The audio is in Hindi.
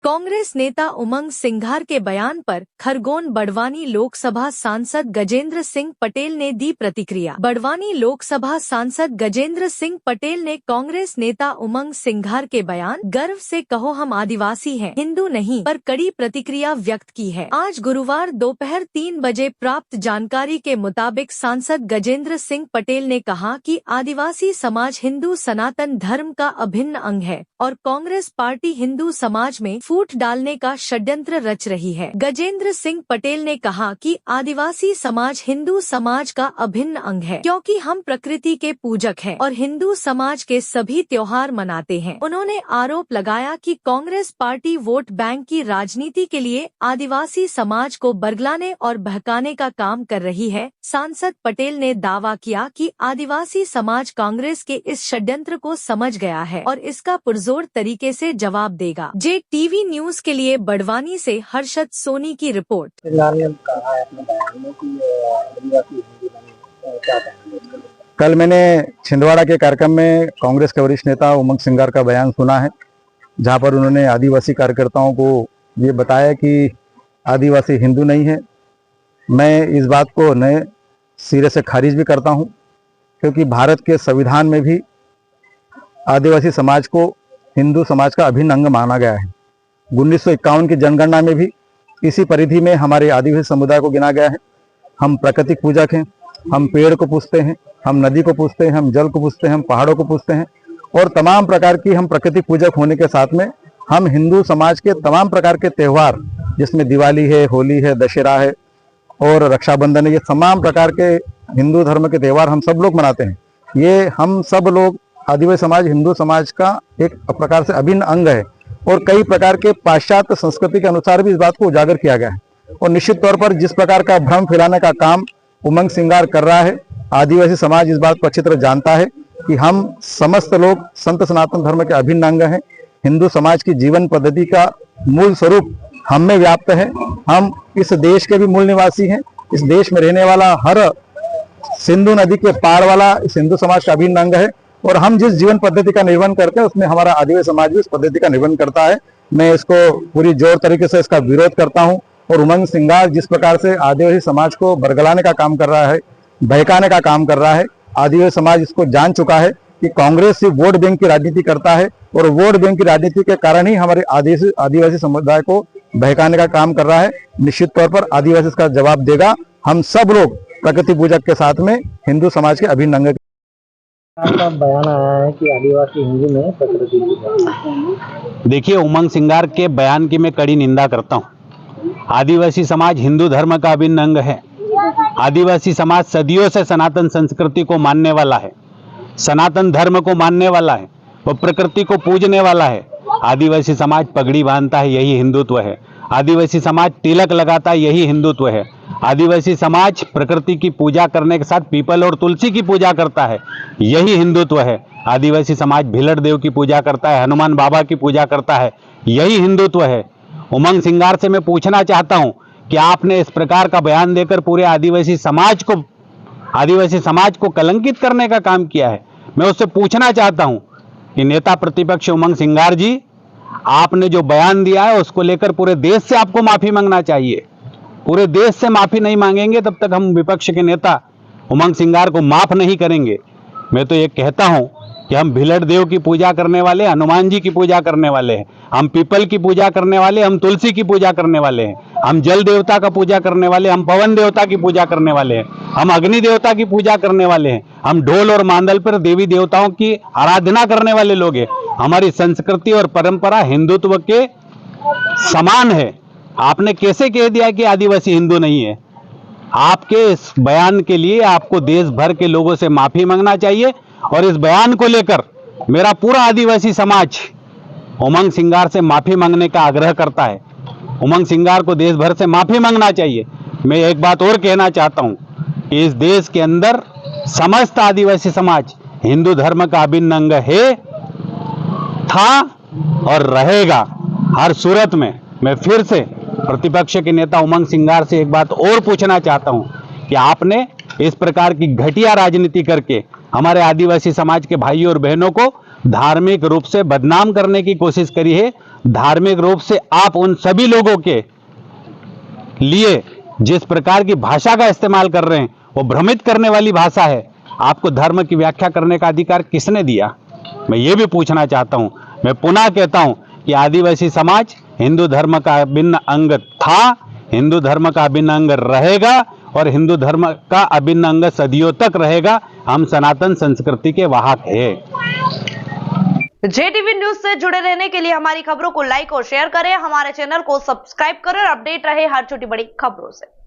कांग्रेस नेता उमंग सिंघार के बयान पर खरगोन बड़वानी लोकसभा सांसद गजेंद्र सिंह पटेल ने दी प्रतिक्रिया। बड़वानी लोकसभा सांसद गजेंद्र सिंह पटेल ने कांग्रेस नेता उमंग सिंघार के बयान गर्व से कहो हम आदिवासी हैं, हिंदू नहीं पर कड़ी प्रतिक्रिया व्यक्त की है। आज गुरुवार दोपहर 3 बजे प्राप्त जानकारी के मुताबिक सांसद गजेंद्र सिंह पटेल ने कहा कि आदिवासी समाज हिंदू सनातन धर्म का अभिन्न अंग है और कांग्रेस पार्टी हिंदू समाज में फूट डालने का षड्यंत्र रच रही है। गजेंद्र सिंह पटेल ने कहा कि आदिवासी समाज हिंदू समाज का अभिन्न अंग है क्योंकि हम प्रकृति के पूजक हैं और हिंदू समाज के सभी त्योहार मनाते हैं। उन्होंने आरोप लगाया कि कांग्रेस पार्टी वोट बैंक की राजनीति के लिए आदिवासी समाज को बरगलाने और बहकाने का काम कर रही है। सांसद पटेल ने दावा किया कि आदिवासी समाज कांग्रेस के इस षड्यंत्र को समझ गया है और इसका पुरजोर तरीके से जवाब देगा। JTV न्यूज के लिए बड़वानी से हर्षद सोनी की रिपोर्ट। कल मैंने छिंदवाड़ा के कार्यक्रम में कांग्रेस के वरिष्ठ नेता उमंग सिंघार का बयान सुना है, जहां पर उन्होंने आदिवासी कार्यकर्ताओं को ये बताया कि आदिवासी हिंदू नहीं है। मैं इस बात को नए सिरे से खारिज भी करता हूं, क्योंकि भारत के संविधान में भी आदिवासी समाज को हिंदू समाज का अभिन्न अंग माना गया है। 1951 की जनगणना में भी इसी परिधि में हमारे आदिवासी समुदाय को गिना गया है। हम प्राकृतिक पूजक हैं, हम पेड़ को पूजते हैं, हम नदी को पूजते हैं, हम जल को पूजते हैं, हम पहाड़ों को पूजते हैं और तमाम प्रकार की हम प्राकृतिक पूजक होने के साथ में हम हिंदू समाज के तमाम प्रकार के त्यौहार, जिसमें दिवाली है, होली है, दशहरा है और रक्षाबंधन है, ये तमाम प्रकार के हिंदू धर्म के त्यौहार हम सब लोग मनाते हैं। ये हम सब लोग आदिवासी समाज हिंदू समाज का एक प्रकार से अभिन्न अंग है और कई प्रकार के पाश्चात्य संस्कृति के अनुसार भी इस बात को उजागर किया गया है। और निश्चित तौर पर जिस प्रकार का भ्रम फैलाने का काम उमंग सिंघार कर रहा है, आदिवासी समाज इस बात को अच्छी तरह जानता है कि हम समस्त लोग संत सनातन धर्म के अभिन्न अंग हैं। हिंदू समाज की जीवन पद्धति का मूल स्वरूप हम में व्याप्त है। हम इस देश के भी मूल निवासी हैं। इस देश में रहने वाला हर सिंधु नदी के पार वाला इस हिंदू समाज का अभिन्न अंग है और हम जिस जीवन पद्धति का निर्वहन करते हैं उसमें हमारा आदिवासी समाज भी इस पद्धति का निर्वहन करता है। मैं इसको पूरी जोर तरीके से इसका विरोध करता हूं और उमंग सिंघार जिस प्रकार से आदिवासी समाज को बरगलाने का काम कर रहा है, बहकाने का काम कर रहा है, आदिवासी समाज इसको जान चुका है कि कांग्रेस सिर्फ वोट बैंक की राजनीति करता है और वोट बैंक की राजनीति के कारण ही हमारे आदिवासी समुदाय को बहकाने का काम कर रहा है। निश्चित तौर पर आदिवासी इसका जवाब देगा। हम सब लोग प्रकृति पूजक के साथ में हिंदू समाज के अभिन्न अंग। आपका बयान आया है कि आदिवासी हिंदू में प्रकृति पूजक। देखिए, उमंग सिंघार के बयान की मैं कड़ी निंदा करता हूं। आदिवासी समाज हिंदू धर्म का अभिन्न अंग है। आदिवासी समाज सदियों से सनातन संस्कृति को मानने वाला है, सनातन धर्म को मानने वाला है, वो प्रकृति को पूजने वाला है। आदिवासी समाज पगड़ी बांधता है, यही हिंदुत्व है। आदिवासी समाज तिलक लगाता है, यही हिंदुत्व है। आदिवासी समाज प्रकृति की पूजा करने के साथ पीपल और तुलसी की पूजा करता है, यही हिंदुत्व है। आदिवासी समाज भिलड़ देव की पूजा करता है, हनुमान बाबा की पूजा करता है, यही हिंदुत्व है। उमंग सिंघार से मैं पूछना चाहता हूं कि आपने इस प्रकार का बयान देकर पूरे आदिवासी समाज को कलंकित करने का काम किया है। मैं उससे पूछना चाहता हूं कि नेता प्रतिपक्ष उमंग सिंघार जी, आपने जो बयान दिया है उसको लेकर पूरे देश से आपको माफी मांगना चाहिए। पूरे देश से माफी नहीं मांगेंगे तब तक हम विपक्ष के नेता उमंग सिंघार को माफ नहीं करेंगे। मैं तो ये कहता हूं कि हम भिलड़ देव की पूजा करने वाले, हनुमान जी की पूजा करने वाले हैं, हम पीपल की पूजा करने वाले, हम तुलसी की पूजा करने वाले हैं, हम जल देवता का पूजा करने वाले, हम पवन देवता की पूजा करने वाले हैं, हम अग्नि देवता की पूजा करने वाले हैं, हम ढोल और मांदल पर देवी देवताओं की आराधना करने वाले लोग हैं। हमारी संस्कृति और परंपरा हिंदुत्व के समान है। आपने कैसे कह दिया कि आदिवासी हिंदू नहीं है? आपके इस बयान के लिए आपको देश भर के लोगों से माफी मांगना चाहिए और इस बयान को लेकर मेरा पूरा आदिवासी समाज उमंग सिंघार से माफी मांगने का आग्रह करता है। उमंग सिंघार को देश भर से माफी मांगना चाहिए। मैं एक बात और कहना चाहता हूं कि इस देश के अंदर समस्त आदिवासी समाज हिंदू धर्म का अभिन्न अंग है, था और रहेगा हर सूरत में। मैं फिर से प्रतिपक्ष के नेता उमंग सिंघार से एक बात और पूछना चाहता हूं कि आपने इस प्रकार की घटिया राजनीति करके हमारे आदिवासी समाज के भाइयों और बहनों को धार्मिक रूप से बदनाम करने की कोशिश करी है, धार्मिक रूप से आप उन सभी लोगों के लिए जिस प्रकार की भाषा का इस्तेमाल कर रहे हैं वो भ्रमित करने वाली भाषा है। आपको धर्म की व्याख्या करने का अधिकार किसने दिया? मैं ये भी पूछना चाहता हूं। मैं पुनः कहता हूं कि आदिवासी समाज हिंदू धर्म का अभिन्न अंग था, हिंदू धर्म का अभिन्न अंग रहेगा और हिंदू धर्म का अभिन्न अंग सदियों तक रहेगा। हम सनातन संस्कृति के वाहक हैं। JTV न्यूज से जुड़े रहने के लिए हमारी खबरों को लाइक और शेयर करें, हमारे चैनल को सब्सक्राइब करें और अपडेट रहे हर छोटी बड़ी खबरों से।